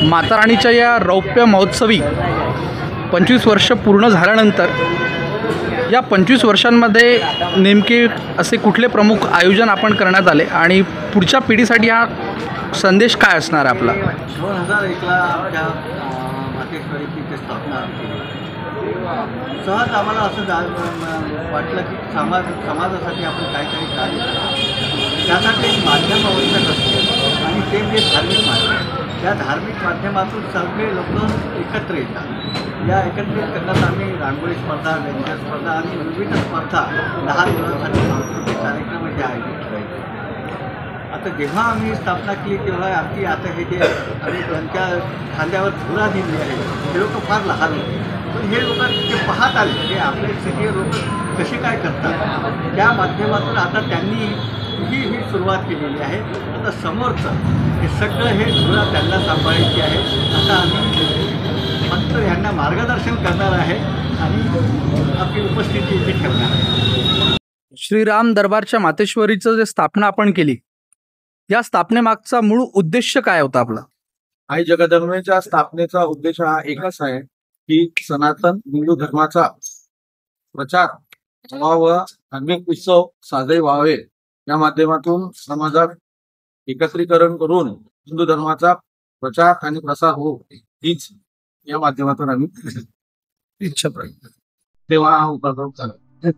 माता राणीच्या या रौप्य महोत्सवी 25 वर्ष पूर्ण झाल्यानंतर या 25 वर्षांमध्ये नेमके असे कुठले प्रमुख आयोजन आपण करण्यात आले आणि पुढच्या पिढीसाठी हा संदेश काय असणार आहे आपला? 2001ला आमच्या मातेश्वरीची ते स्थापना केली. सहज आम्हाला असं वाटलं की समाजासाठी आपण काहीतरी कार्य करावं. त्यासाठी एक माध्यम आवश्यक असते आणि ते म्हणजे धार्मिक माध्यम. त्या धार्मिक माध्यमातून सगळे लोक एकत्र येतात. या एकत्रित करण्यात आम्ही रांगोळी स्पर्धा, व्यंजन स्पर्धा आणि विविध स्पर्धा 10 दिवसांसाठी सांस्कृतिक कार्यक्रम हे आयोजित करायचे. आता जेव्हा आम्ही स्थापना केली तेव्हा आमची आता हे जे आम्ही त्यांच्या खांद्यावर धुरा दिली आहे हे लोक फार लहान होते. पण हे लोक ते पाहत आले की आपले सगळे लोक कसे काय करतात. त्या माध्यमातून आता त्यांनी ही सुरुवात केलेली आहे. आता समोरचं हे सगळं हे धुरा त्यांना सांभाळायची आहे. आता आम्ही फक्त यांना मार्गदर्शन करणार आहे आणि आपली उपस्थिती इथे ठेवणार आहे. श्रीराम दरबारच्या मातेश्वरीचं जे स्थापना आपण केली, या स्थापनेमागचा मूळ उद्देश काय होता आपला? आई जगदंबेच्या स्थापनेचा उद्देश हा एकच आहे की सनातन हिंदू धर्माचा प्रचार व्हावा, धार्मिक उत्सव साजरे व्हावे, या माध्यमातून समाजात एकत्रीकरण करून हिंदू धर्माचा प्रचार आणि प्रसार हो, हीच या माध्यमातून आम्ही इच्छा प्रकट तेव्हा हा उपक्रम चालू.